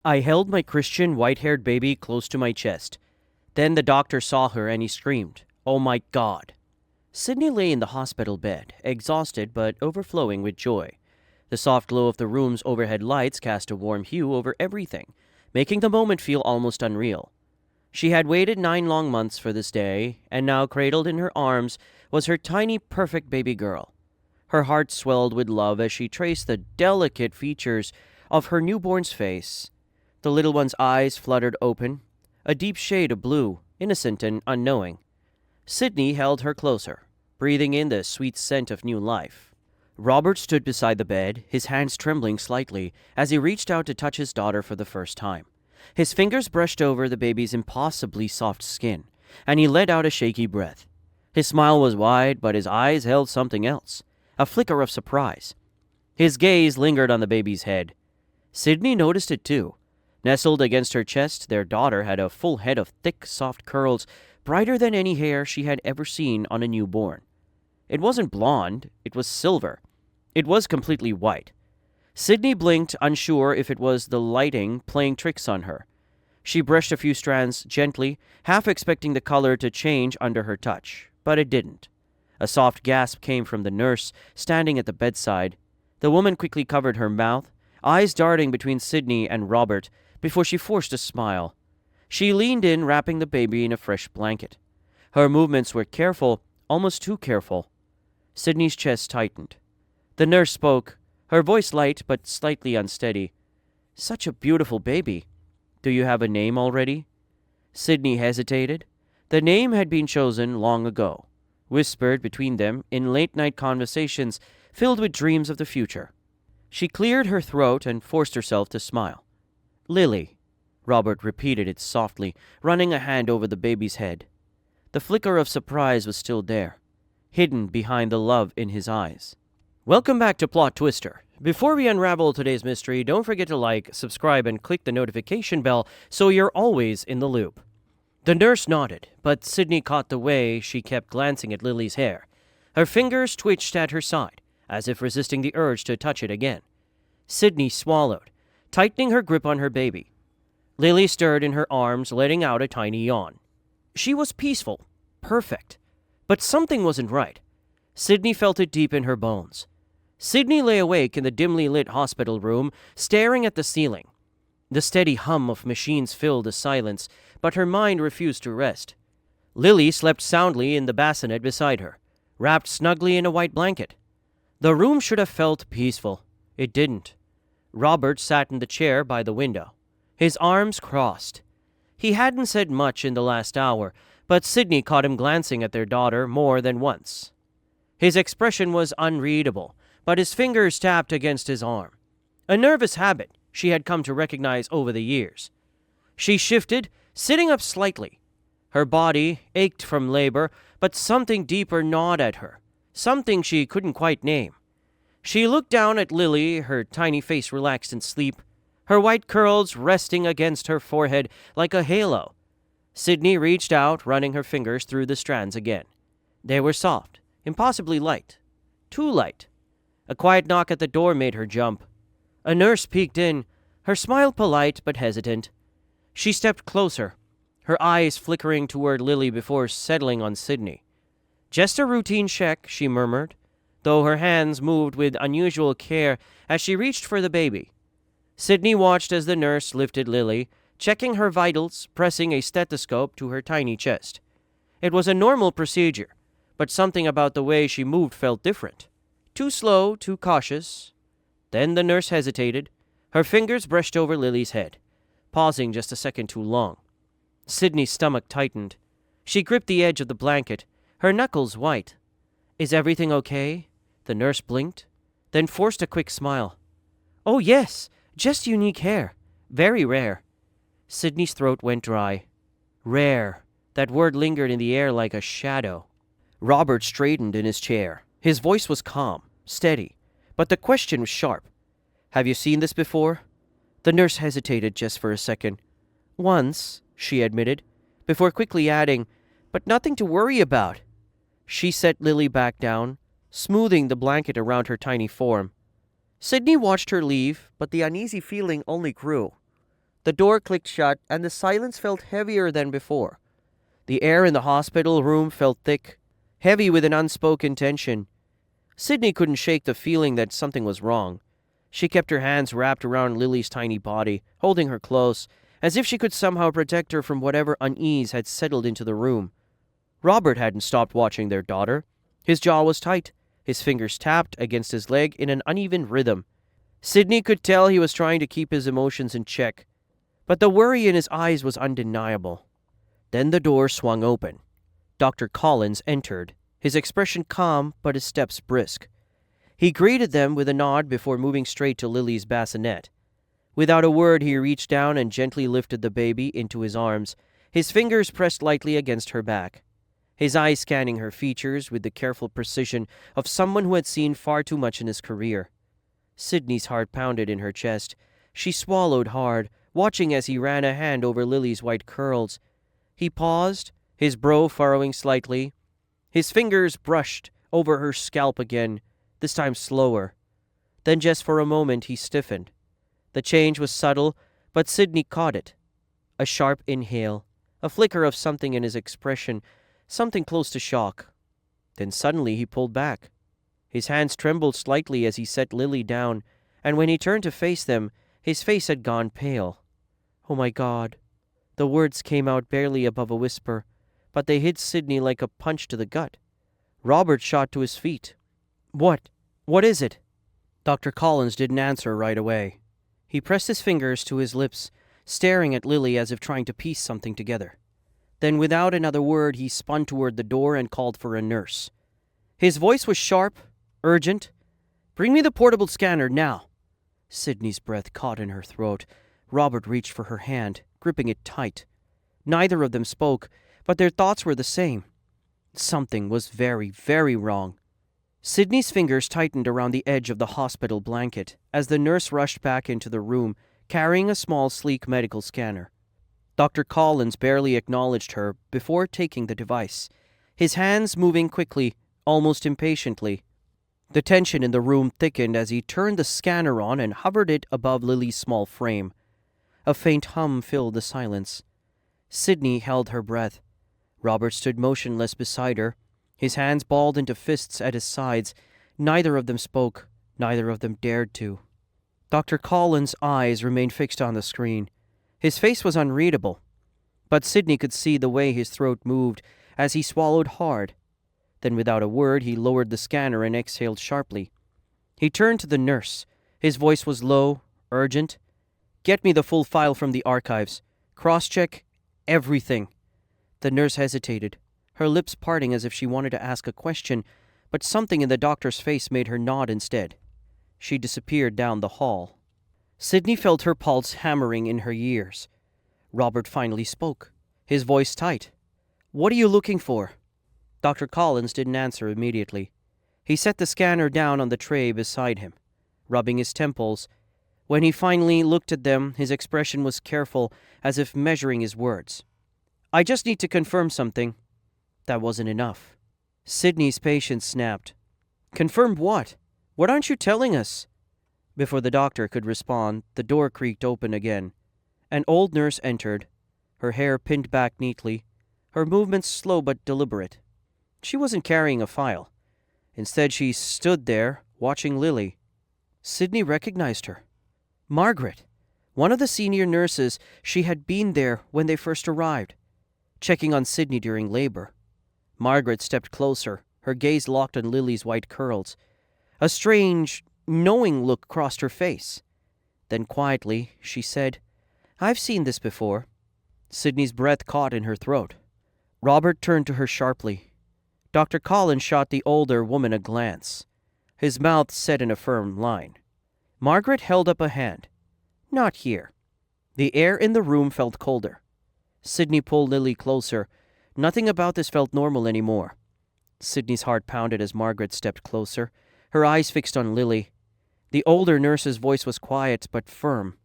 I held my Christian white-haired baby close to my chest. Then the doctor saw her and he screamed, "Oh my God!" Sydney lay in the hospital bed, exhausted but overflowing with joy. The soft glow of the room's overhead lights cast a warm hue over everything, making the moment feel almost unreal. She had waited 9 long months for this day, and now cradled in her arms was her tiny, perfect baby girl. Her heart swelled with love as she traced the delicate features of her newborn's face. The little one's eyes fluttered open, a deep shade of blue, innocent and unknowing. Sydney held her closer, breathing in the sweet scent of new life. Robert stood beside the bed, his hands trembling slightly as he reached out to touch his daughter for the first time. His fingers brushed over the baby's impossibly soft skin, and he let out a shaky breath. His smile was wide, but his eyes held something else, a flicker of surprise. His gaze lingered on the baby's head. Sydney noticed it too. Nestled against her chest, their daughter had a full head of thick, soft curls, brighter than any hair she had ever seen on a newborn. It wasn't blonde, it was silver. It was completely white. Sydney blinked, unsure if it was the lighting playing tricks on her. She brushed a few strands gently, half expecting the color to change under her touch, but it didn't. A soft gasp came from the nurse, standing at the bedside. The woman quickly covered her mouth, eyes darting between Sydney and Robert, before she forced a smile. She leaned in, wrapping the baby in a fresh blanket. Her movements were careful, almost too careful. Sydney's chest tightened. The nurse spoke, her voice light but slightly unsteady. "Such a beautiful baby. Do you have a name already?" Sydney hesitated. The name had been chosen long ago, whispered between them in late-night conversations filled with dreams of the future. She cleared her throat and forced herself to smile. "Lily," Robert repeated it softly, running a hand over the baby's head. The flicker of surprise was still there, hidden behind the love in his eyes. Welcome back to PlotTwister. Before we unravel today's mystery, don't forget to like, subscribe, and click the notification bell so you're always in the loop. The nurse nodded, but Sydney caught the way she kept glancing at Lily's hair. Her fingers twitched at her side, as if resisting the urge to touch it again. Sydney swallowed, tightening her grip on her baby. Lily stirred in her arms, letting out a tiny yawn. She was peaceful, perfect, but something wasn't right. Sydney felt it deep in her bones. Sydney lay awake in the dimly lit hospital room, staring at the ceiling. The steady hum of machines filled the silence, but her mind refused to rest. Lily slept soundly in the bassinet beside her, wrapped snugly in a white blanket. The room should have felt peaceful. It didn't. Robert sat in the chair by the window, his arms crossed. He hadn't said much in the last hour, but Sydney caught him glancing at their daughter more than once. His expression was unreadable, but his fingers tapped against his arm, a nervous habit she had come to recognize over the years. She shifted, sitting up slightly. Her body ached from labor, but something deeper gnawed at her, something she couldn't quite name. She looked down at Lily, her tiny face relaxed in sleep, her white curls resting against her forehead like a halo. Sydney reached out, running her fingers through the strands again. They were soft, impossibly light. Too light. A quiet knock at the door made her jump. A nurse peeked in, her smile polite but hesitant. She stepped closer, her eyes flickering toward Lily before settling on Sydney. "Just a routine check," she murmured, though her hands moved with unusual care as she reached for the baby. Sydney watched as the nurse lifted Lily, checking her vitals, pressing a stethoscope to her tiny chest. It was a normal procedure, but something about the way she moved felt different. Too slow, too cautious. Then the nurse hesitated. Her fingers brushed over Lily's head, pausing just a second too long. Sydney's stomach tightened. She gripped the edge of the blanket, her knuckles white. "Is everything okay?" The nurse blinked, then forced a quick smile. "Oh yes, just unique hair. Very rare." Sydney's throat went dry. Rare. That word lingered in the air like a shadow. Robert straightened in his chair. His voice was calm, steady, but the question was sharp. "Have you seen this before?" The nurse hesitated just for a second. "Once," she admitted, before quickly adding, "but nothing to worry about." She set Lily back down, smoothing the blanket around her tiny form. Sydney watched her leave, but the uneasy feeling only grew. The door clicked shut, and the silence felt heavier than before. The air in the hospital room felt thick, heavy with an unspoken tension. Sydney couldn't shake the feeling that something was wrong. She kept her hands wrapped around Lily's tiny body, holding her close, as if she could somehow protect her from whatever unease had settled into the room. Robert hadn't stopped watching their daughter. His jaw was tight, his fingers tapped against his leg in an uneven rhythm. Sydney could tell he was trying to keep his emotions in check, but the worry in his eyes was undeniable. Then the door swung open. Dr. Collins entered, his expression calm but his steps brisk. He greeted them with a nod before moving straight to Lily's bassinet. Without a word, he reached down and gently lifted the baby into his arms, his fingers pressed lightly against her back, his eyes scanning her features with the careful precision of someone who had seen far too much in his career. Sydney's heart pounded in her chest. She swallowed hard, watching as he ran a hand over Lily's white curls. He paused, his brow furrowing slightly. His fingers brushed over her scalp again, this time slower. Then just for a moment he stiffened. The change was subtle, but Sydney caught it. A sharp inhale, a flicker of something in his expression, something close to shock. Then suddenly he pulled back. His hands trembled slightly as he set Lily down, and when he turned to face them, his face had gone pale. "Oh my God." The words came out barely above a whisper, but they hit Sydney like a punch to the gut. Robert shot to his feet. What is it?" Dr. Collins didn't answer right away. He pressed his fingers to his lips, staring at Lily as if trying to piece something together. Then without another word, he spun toward the door and called for a nurse. His voice was sharp, urgent. "Bring me the portable scanner now." Sydney's breath caught in her throat. Robert reached for her hand, gripping it tight. Neither of them spoke, but their thoughts were the same. Something was very, very wrong. Sydney's fingers tightened around the edge of the hospital blanket as the nurse rushed back into the room, carrying a small, sleek medical scanner. Dr. Collins barely acknowledged her before taking the device, his hands moving quickly, almost impatiently. The tension in the room thickened as he turned the scanner on and hovered it above Lily's small frame. A faint hum filled the silence. Sydney held her breath. Robert stood motionless beside her, his hands balled into fists at his sides. Neither of them spoke. Neither of them dared to. Dr. Collins' eyes remained fixed on the screen. His face was unreadable, but Sydney could see the way his throat moved as he swallowed hard. Then without a word, he lowered the scanner and exhaled sharply. He turned to the nurse. His voice was low, urgent. "Get me the full file from the archives. Cross-check everything." The nurse hesitated, her lips parting as if she wanted to ask a question, but something in the doctor's face made her nod instead. She disappeared down the hall. Sydney felt her pulse hammering in her ears. Robert finally spoke, his voice tight. "What are you looking for?" Dr. Collins didn't answer immediately. He set the scanner down on the tray beside him, rubbing his temples. When he finally looked at them, his expression was careful, as if measuring his words. "I just need to confirm something." That wasn't enough. Sydney's patience snapped. "Confirm what? What aren't you telling us?" Before the doctor could respond, the door creaked open again. An old nurse entered, her hair pinned back neatly, her movements slow but deliberate. She wasn't carrying a file. Instead, she stood there, watching Lily. Sydney recognized her. Margaret, one of the senior nurses. She had been there when they first arrived, checking on Sydney during labor. Margaret stepped closer, her gaze locked on Lily's white curls. A strange, knowing look crossed her face. Then quietly, she said, "I've seen this before." Sydney's breath caught in her throat. Robert turned to her sharply. Dr. Collins shot the older woman a glance. His mouth set in a firm line. Margaret held up a hand. "Not here." The air in the room felt colder. Sydney pulled Lily closer. Nothing about this felt normal anymore. Sydney's heart pounded as Margaret stepped closer, her eyes fixed on Lily. The older nurse's voice was quiet but firm.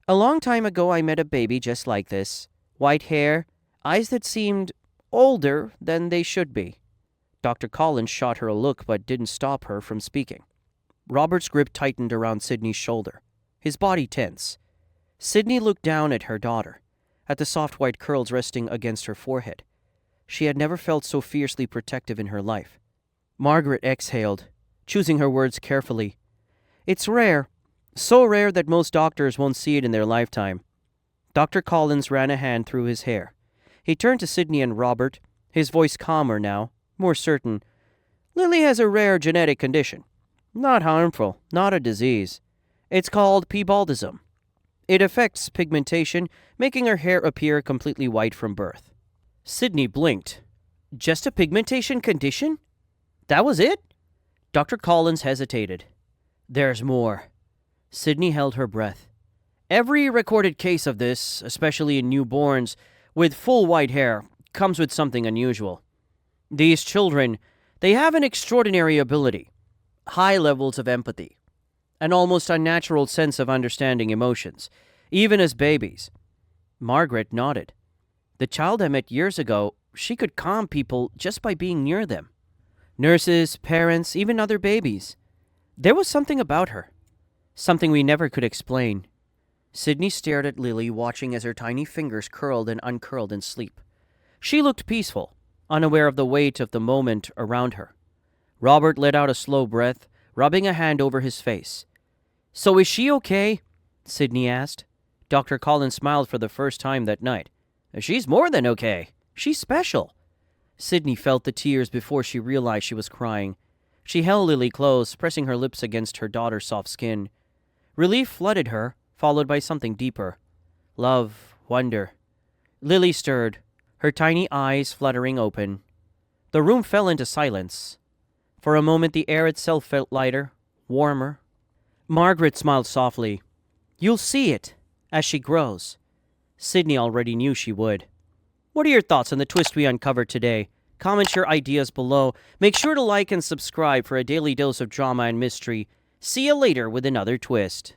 "A long time ago I met a baby just like this. White hair, eyes that seemed older than they should be." Dr. Collins shot her a look but didn't stop her from speaking. Robert's grip tightened around Sydney's shoulder, his body tense. Sydney looked down at her daughter, at the soft white curls resting against her forehead. She had never felt so fiercely protective in her life. Margaret exhaled, choosing her words carefully. It's rare, so rare that most doctors won't see it in their lifetime. Dr. Collins ran a hand through his hair. He turned to Sydney and Robert, his voice calmer now, more certain. Lily has a rare genetic condition. Not harmful, not a disease. It's called pebaldism. It affects pigmentation, making her hair appear completely white from birth. Sydney blinked. Just a pigmentation condition? That was it? Dr. Collins hesitated. There's more. Sydney held her breath. Every recorded case of this, especially in newborns with full white hair, comes with something unusual. These children, they have an extraordinary ability, high levels of empathy, an almost unnatural sense of understanding emotions, even as babies. Margaret nodded. The child I met years ago, she could calm people just by being near them. Nurses, parents, even other babies. There was something about her. Something we never could explain. Sydney stared at Lily, watching as her tiny fingers curled and uncurled in sleep. She looked peaceful, unaware of the weight of the moment around her. Robert let out a slow breath, rubbing a hand over his face. So is she okay? Sydney asked. Dr. Collins smiled for the first time that night. She's more than okay. She's special. Sydney felt the tears before she realized she was crying. She held Lily close, pressing her lips against her daughter's soft skin. Relief flooded her, followed by something deeper. Love, wonder. Lily stirred, her tiny eyes fluttering open. The room fell into silence. For a moment the air itself felt lighter, warmer. Margaret smiled softly. You'll see it, as she grows. Sydney already knew she would. What are your thoughts on the twist we uncovered today? Comment your ideas below. Make sure to like and subscribe for a daily dose of drama and mystery. See you later with another twist.